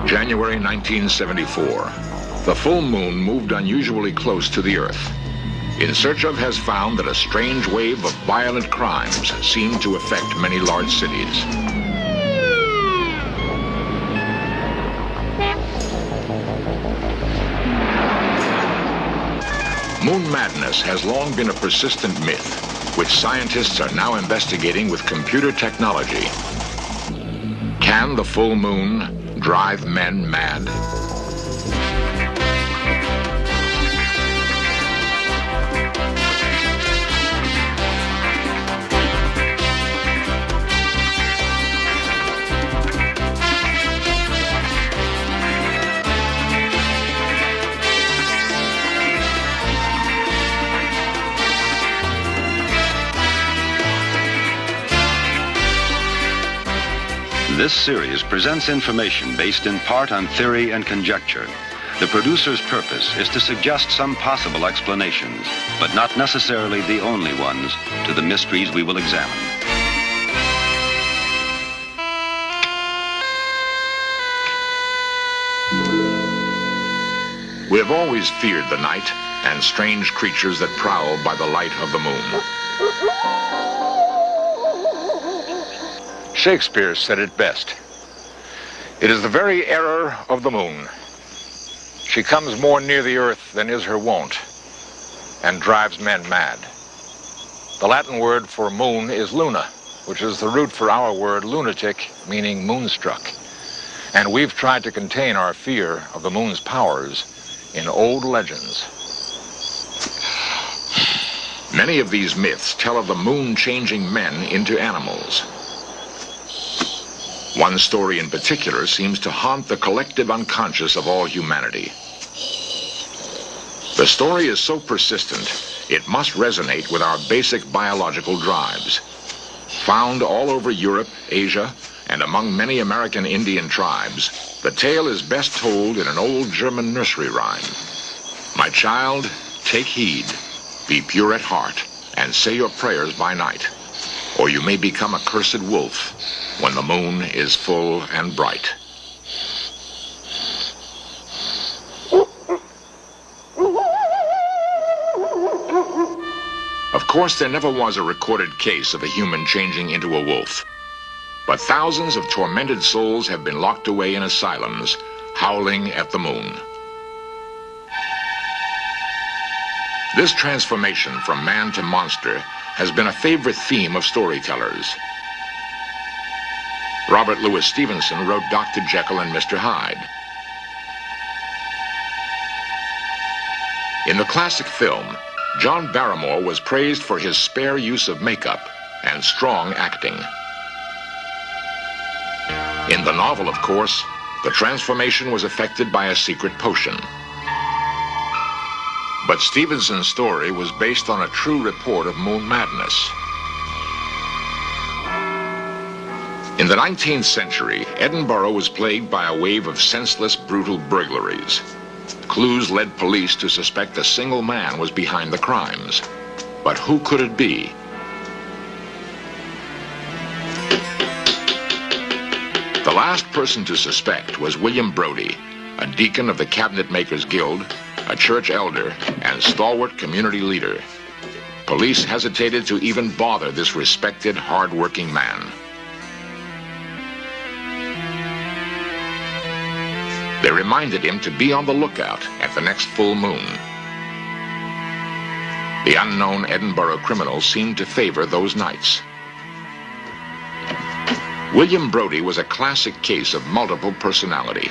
January 1974. The full moon moved unusually close to the Earth. In Search Of has found that a strange wave of violent crimes seemed to affect many large cities. Moon madness has long been a persistent myth, which scientists are now investigating with computer technology. Can the full moon drive men mad? This series presents information based in part on theory and conjecture. The producer's purpose is to suggest some possible explanations, but not necessarily the only ones, to the mysteries we will examine. We have always feared the night and strange creatures that prowl by the light of the moon. Shakespeare said it best. It is the very error of the moon. She comes more near the earth than is her wont, and drives men mad. The Latin word for moon is luna, which is the root for our word lunatic, meaning moonstruck. And we've tried to contain our fear of the moon's powers in old legends. Many of these myths tell of the moon changing men into animals. One story in particular seems to haunt the collective unconscious of all humanity. The story is so persistent, it must resonate with our basic biological drives. Found all over Europe, Asia, and among many American Indian tribes, the tale is best told in an old German nursery rhyme. My child, take heed, be pure at heart, and say your prayers by night, or you may become a cursed wolf when the moon is full and bright. Of course, there never was a recorded case of a human changing into a wolf. But thousands of tormented souls have been locked away in asylums, howling at the moon. This transformation from man to monster has been a favorite theme of storytellers. Robert Louis Stevenson wrote Dr. Jekyll and Mr. Hyde. In the classic film, John Barrymore was praised for his spare use of makeup and strong acting. In the novel, of course, the transformation was effected by a secret potion. But Stevenson's story was based on a true report of moon madness. In the 19th century, Edinburgh was plagued by a wave of senseless, brutal burglaries. Clues led police to suspect a single man was behind the crimes. But who could it be? The last person to suspect was William Brodie, a deacon of the Cabinet Makers Guild, a church elder, and stalwart community leader. Police hesitated to even bother this respected, hard-working man. They reminded him to be on the lookout at the next full moon. The unknown Edinburgh criminal seemed to favor those nights. William Brodie was a classic case of multiple personality.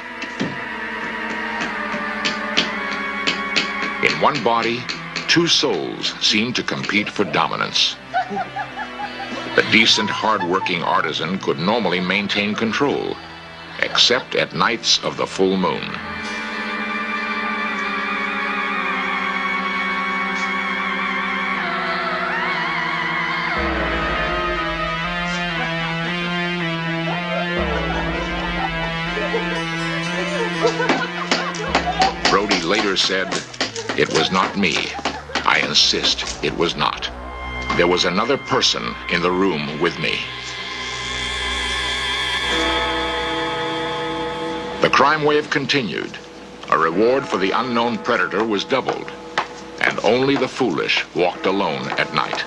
In one body, two souls seemed to compete for dominance. The decent, hard-working artisan could normally maintain control, except at nights of the full moon. Brodie later said, "It was not me. I insist it was not. There was another person in the room with me. The crime wave continued. A reward for the unknown predator was doubled, and only the foolish walked alone at night.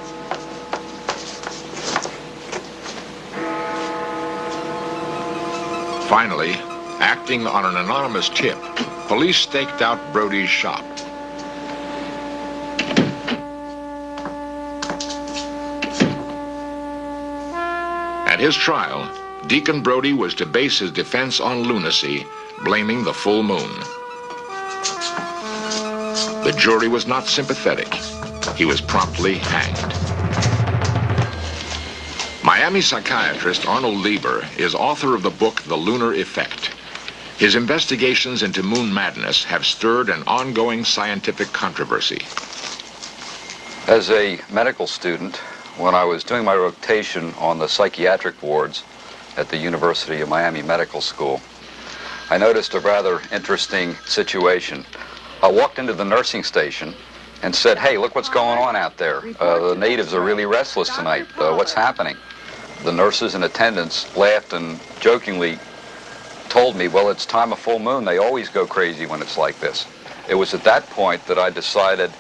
Finally, acting on an anonymous tip, police staked out Brody's shop. At his trial, Deacon Brody was to base his defense on lunacy, blaming the full moon. The jury was not sympathetic. He was promptly hanged. Miami psychiatrist Arnold Lieber is author of the book The Lunar Effect. His investigations into moon madness have stirred an ongoing scientific controversy. As a medical student, when I was doing my rotation on the psychiatric wards at the University of Miami Medical School, I noticed a rather interesting situation. I walked into the nursing station and said, "Hey, look what's going on out there. The natives are really restless tonight. What's happening?" The nurses and attendants laughed and jokingly told me, "Well, it's time of full moon. They always go crazy when it's like this." It was at that point that I decided,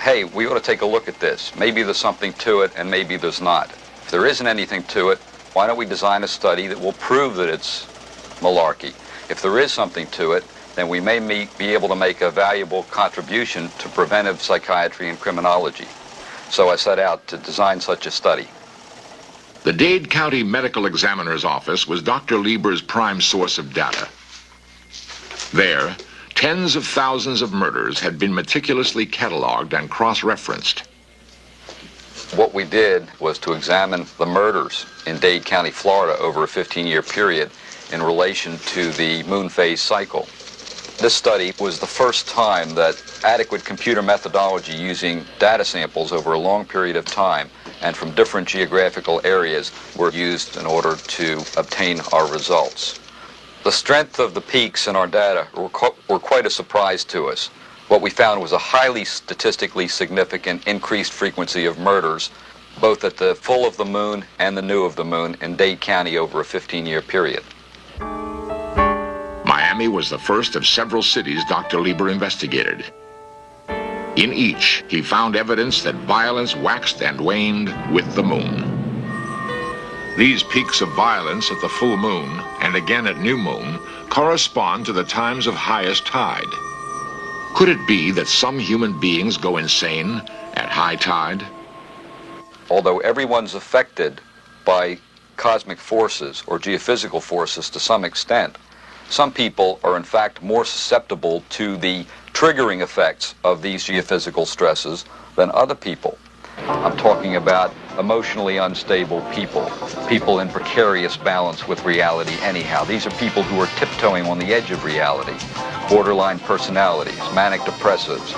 hey, we ought to take a look at this. Maybe there's something to it, and maybe there's not. If there isn't anything to it, why don't we design a study that will prove that it's malarkey? If there is something to it, then we may be able to make a valuable contribution to preventive psychiatry and criminology. So I set out to design such a study. The Dade County Medical Examiner's Office was Dr. Lieber's prime source of data. There, tens of thousands of murders had been meticulously cataloged and cross-referenced. What we did was to examine the murders in Dade County, Florida over a 15-year period in relation to the moon phase cycle. This study was the first time that adequate computer methodology using data samples over a long period of time and from different geographical areas were used in order to obtain our results. The strength of the peaks in our data were quite a surprise to us. What we found was a highly statistically significant increased frequency of murders, both at the full of the moon and the new of the moon in Dade County over a 15-year period. Miami was the first of several cities Dr. Lieber investigated. In each, he found evidence that violence waxed and waned with the moon. These peaks of violence at the full moon and again at new moon correspond to the times of highest tide. Could it be that some human beings go insane at high tide? Although everyone's affected by cosmic forces or geophysical forces to some extent, some people are in fact more susceptible to the triggering effects of these geophysical stresses than other people. I'm talking about emotionally unstable people, people in precarious balance with reality anyhow. These are people who are tiptoeing on the edge of reality. Borderline personalities, manic depressives,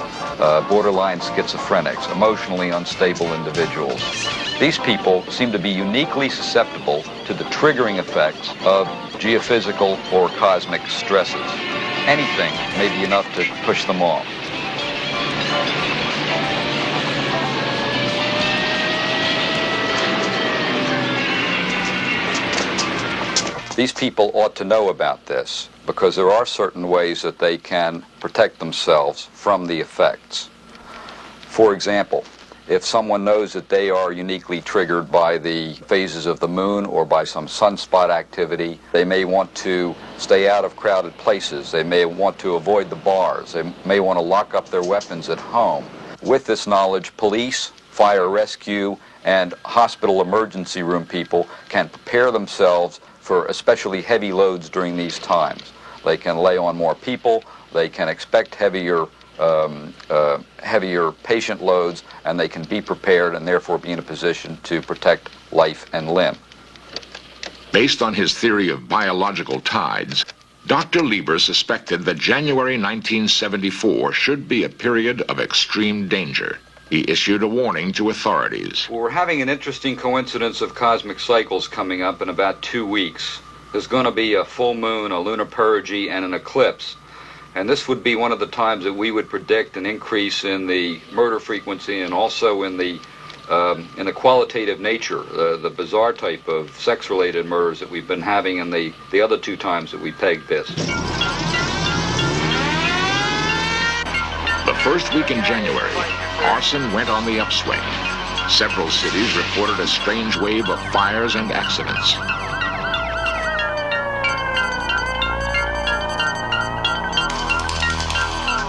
borderline schizophrenics, emotionally unstable individuals. These people seem to be uniquely susceptible to the triggering effects of geophysical or cosmic stresses. Anything may be enough to push them off. These people ought to know about this because there are certain ways that they can protect themselves from the effects. For example, if someone knows that they are uniquely triggered by the phases of the moon or by some sunspot activity, they may want to stay out of crowded places. They may want to avoid the bars. They may want to lock up their weapons at home. With this knowledge, police, fire rescue, and hospital emergency room people can prepare themselves for especially heavy loads during these times. They can lay on more people, they can expect heavier patient loads, and they can be prepared and therefore be in a position to protect life and limb. Based on his theory of biological tides, Dr. Lieber suspected that January 1974 should be a period of extreme danger. He issued a warning to authorities. Well, we're having an interesting coincidence of cosmic cycles coming up in about 2 weeks. There's going to be a full moon, a lunar perigee, and an eclipse. And this would be one of the times that we would predict an increase in the murder frequency and also in the qualitative nature, the bizarre type of sex-related murders that we've been having in the other two times that we pegged this. The first week in January, arson went on the upswing. Several cities reported a strange wave of fires and accidents.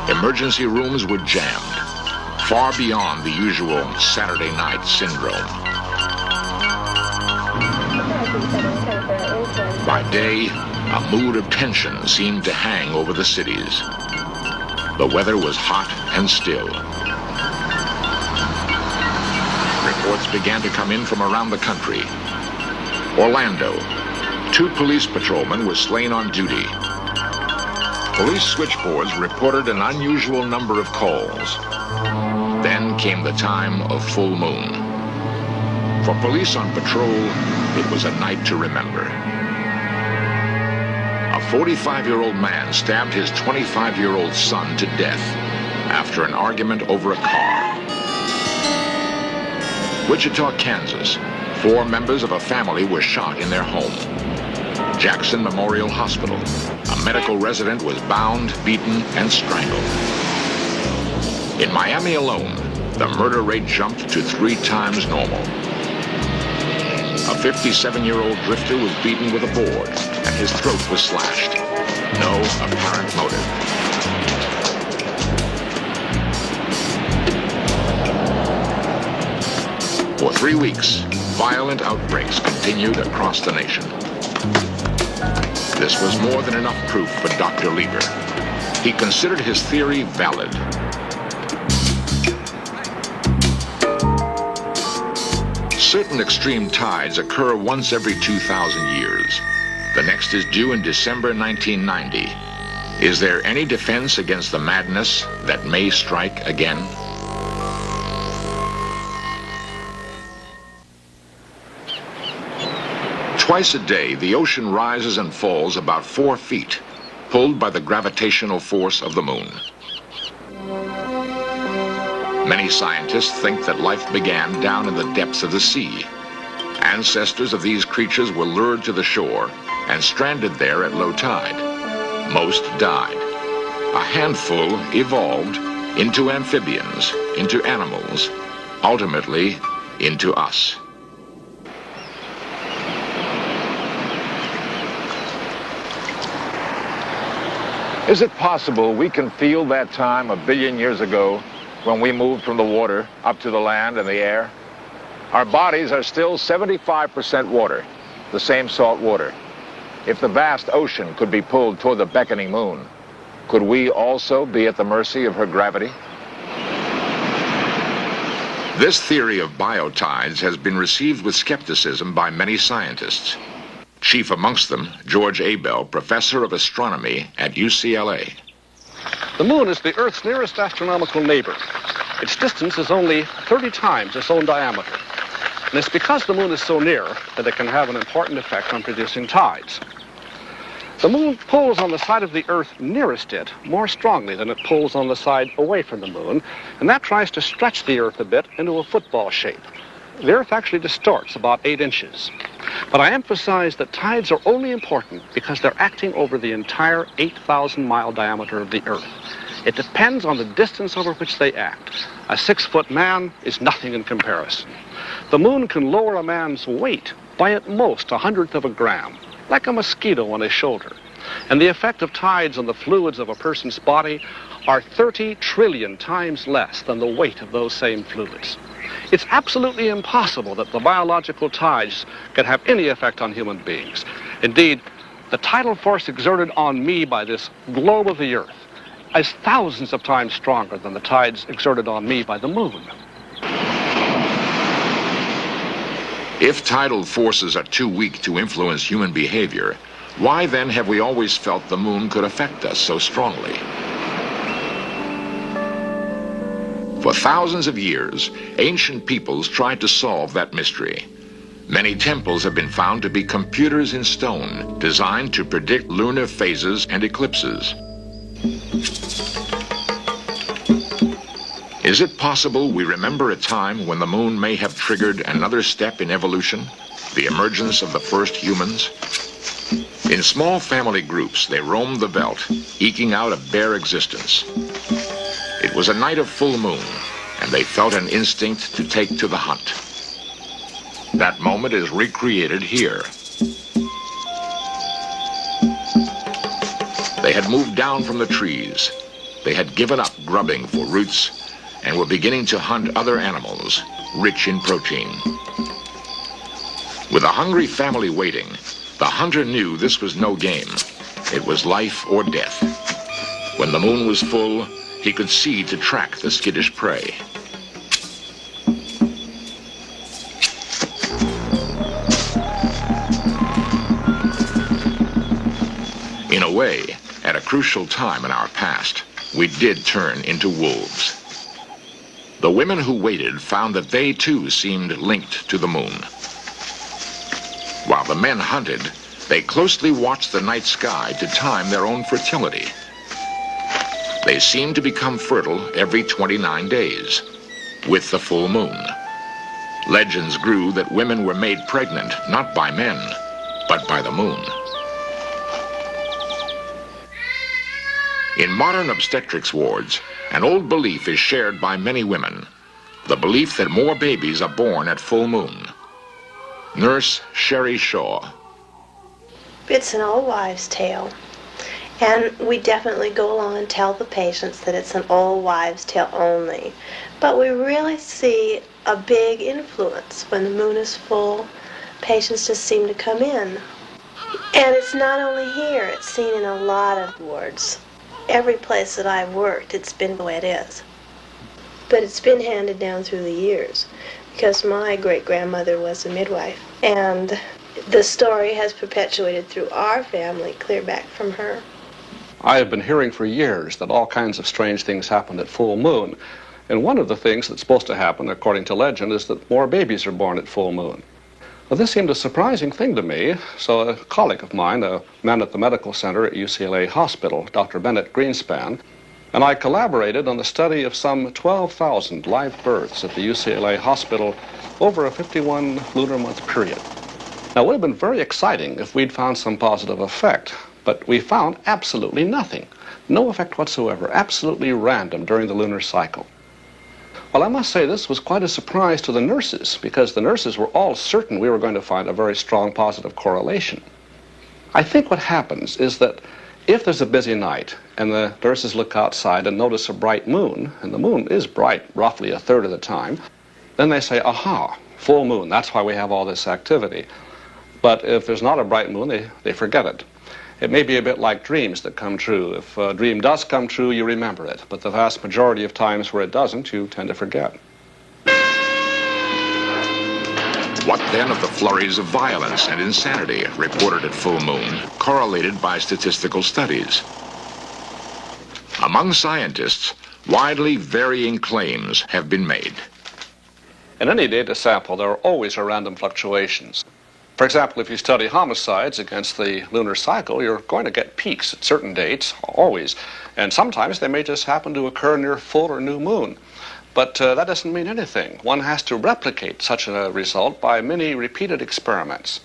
Emergency rooms were jammed, far beyond the usual Saturday night syndrome. By day, a mood of tension seemed to hang over the cities. The weather was hot and still. Reports began to come in from around the country. Orlando, 2 police patrolmen were slain on duty. Police switchboards reported an unusual number of calls. Then came the time of full moon. For police on patrol, it was a night to remember. A 45-year-old man stabbed his 25-year-old son to death after an argument over a car. Wichita, Kansas, 4 members of a family were shot in their home. Jackson Memorial Hospital, a medical resident was bound, beaten, and strangled. In Miami alone, the murder rate jumped to 3 times normal. A 57-year-old drifter was beaten with a board, and his throat was slashed. No apparent motive. For 3 weeks, violent outbreaks continued across the nation. This was more than enough proof for Dr. Lieber. He considered his theory valid. Certain extreme tides occur once every 2,000 years. The next is due in December 1990. Is there any defense against the madness that may strike again? Twice a day, the ocean rises and falls about 4 feet, pulled by the gravitational force of the moon. Many scientists think that life began down in the depths of the sea. Ancestors of these creatures were lured to the shore and stranded there at low tide. Most died. A handful evolved into amphibians, into animals, ultimately into us. Is it possible we can feel that time 1 billion years ago when we moved from the water up to the land and the air? Our bodies are still 75% water, the same salt water. If the vast ocean could be pulled toward the beckoning moon, could we also be at the mercy of her gravity? This theory of biotides has been received with skepticism by many scientists. Chief amongst them, George Abel, professor of astronomy at UCLA. The moon is the Earth's nearest astronomical neighbor. Its distance is only 30 times its own diameter. And it's because the moon is so near that it can have an important effect on producing tides. The moon pulls on the side of the Earth nearest it more strongly than it pulls on the side away from the moon, and that tries to stretch the Earth a bit into a football shape. The Earth actually distorts about 8 inches. But I emphasize that tides are only important because they're acting over the entire 8,000-mile diameter of the Earth. It depends on the distance over which they act. A 6-foot man is nothing in comparison. The moon can lower a man's weight by at most 1/100th of a gram, like a mosquito on his shoulder. And the effect of tides on the fluids of a person's body are 30 trillion times less than the weight of those same fluids. It's absolutely impossible that the biological tides can have any effect on human beings. Indeed, the tidal force exerted on me by this globe of the Earth is thousands of times stronger than the tides exerted on me by the moon. If tidal forces are too weak to influence human behavior, why then have we always felt the moon could affect us so strongly? For thousands of years, ancient peoples tried to solve that mystery. Many temples have been found to be computers in stone, designed to predict lunar phases and eclipses. Is it possible we remember a time when the moon may have triggered another step in evolution, the emergence of the first humans? In small family groups, they roamed the veldt, eking out a bare existence. It was a night of full moon, and they felt an instinct to take to the hunt. That moment is recreated here. They had moved down from the trees. They had given up grubbing for roots and were beginning to hunt other animals, rich in protein. With a hungry family waiting, the hunter knew this was no game. It was life or death. When the moon was full, he could see to track the skittish prey. In a way, at a crucial time in our past, we did turn into wolves. The women who waited found that they too seemed linked to the moon. While the men hunted, they closely watched the night sky to time their own fertility. They seemed to become fertile every 29 days, with the full moon. Legends grew that women were made pregnant not by men, but by the moon. In modern obstetrics wards, an old belief is shared by many women, the belief that more babies are born at full moon. Nurse Sherry Shaw. It's an old wives' tale, and we definitely go along and tell the patients that it's an old wives' tale only. But we really see a big influence when the moon is full. Patients just seem to come in. And it's not only here, it's seen in a lot of wards. Every place that I've worked, it's been the way it is. But it's been handed down through the years, because my great-grandmother was a midwife, and the story has perpetuated through our family, clear back from her. I have been hearing for years that all kinds of strange things happen at full moon. And one of the things that's supposed to happen, according to legend, is that more babies are born at full moon. Well, this seemed a surprising thing to me, so a colleague of mine, a man at the medical center at UCLA Hospital, Dr. Bennett Greenspan, and I collaborated on the study of some 12,000 live births at the UCLA Hospital over a 51 lunar month period. Now, it would have been very exciting if we'd found some positive effect, but we found absolutely nothing. No effect whatsoever, absolutely random during the lunar cycle. Well, I must say this was quite a surprise to the nurses, because the nurses were all certain we were going to find a very strong positive correlation. I think what happens is that if there's a busy night and the nurses look outside and notice a bright moon, and the moon is bright roughly a third of the time, then they say, aha, full moon, that's why we have all this activity. But if there's not a bright moon, they forget it. It may be a bit like dreams that come true. If a dream does come true, you remember it. But the vast majority of times where it doesn't, you tend to forget. What then of the flurries of violence and insanity reported at full moon, correlated by statistical studies? Among scientists, widely varying claims have been made. In any data sample, there are always random fluctuations. For example, if you study homicides against the lunar cycle, you're going to get peaks at certain dates, always. And sometimes they may just happen to occur near full or new moon. But that doesn't mean anything. One has to replicate such a result by many repeated experiments.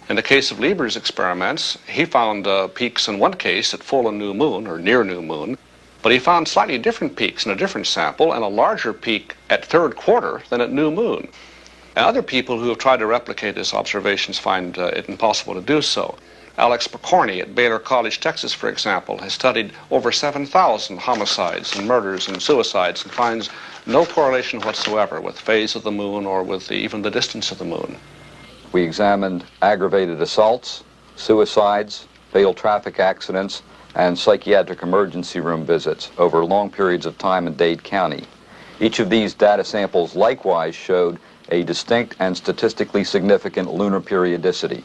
In the case of Lieber's experiments, he found peaks in one case at full and new moon, or near new moon, but he found slightly different peaks in a different sample and a larger peak at third quarter than at new moon. And other people who have tried to replicate his observations find it impossible to do so. Alex Pokorny at Baylor College, Texas, for example, has studied over 7,000 homicides and murders and suicides and finds no correlation whatsoever with phase of the moon or with even the distance of the moon. We examined aggravated assaults, suicides, fatal traffic accidents, and psychiatric emergency room visits over long periods of time in Dade County. Each of these data samples likewise showed a distinct and statistically significant lunar periodicity.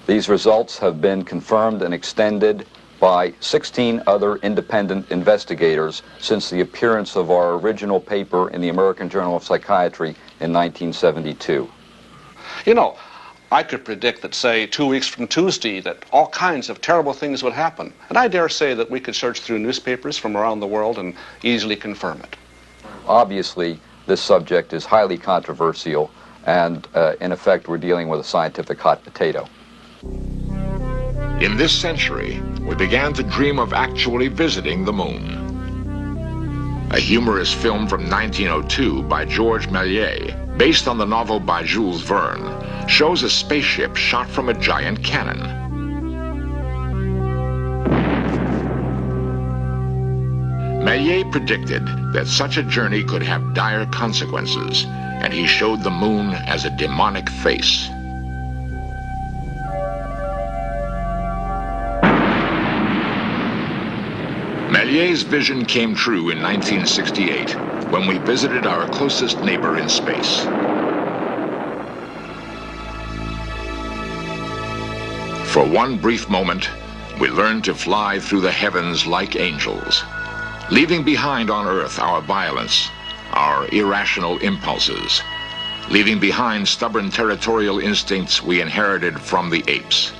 These results have been confirmed and extended by 16 other independent investigators since the appearance of our original paper in the American Journal of Psychiatry in 1972. You know, I could predict that, say, 2 weeks from Tuesday, that all kinds of terrible things would happen. And I dare say that we could search through newspapers from around the world and easily confirm it. Obviously, this subject is highly controversial, and in effect, we're dealing with a scientific hot potato. In this century, we began to dream of actually visiting the moon. A humorous film from 1902 by George Méliès, based on the novel by Jules Verne, shows a spaceship shot from a giant cannon. Méliès predicted that such a journey could have dire consequences, and he showed the moon as a demonic face. Méliès' vision came true in 1968 when we visited our closest neighbor in space. For one brief moment, we learned to fly through the heavens like angels, leaving behind on Earth our violence, our irrational impulses, leaving behind stubborn territorial instincts we inherited from the apes.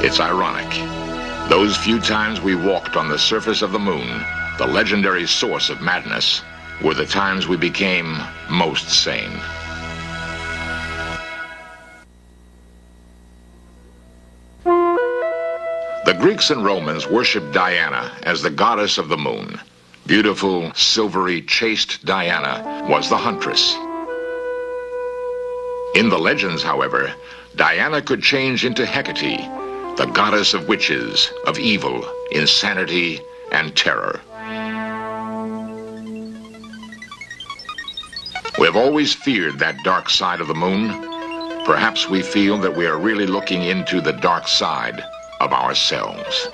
It's ironic. Those few times we walked on the surface of the moon, the legendary source of madness, were the times we became most sane. The Greeks and Romans worshipped Diana as the goddess of the moon. Beautiful, silvery, chaste Diana was the huntress. In the legends, however, Diana could change into Hecate, the goddess of witches, of evil, insanity, and terror. We have always feared that dark side of the moon. Perhaps we feel that we are really looking into the dark side of ourselves.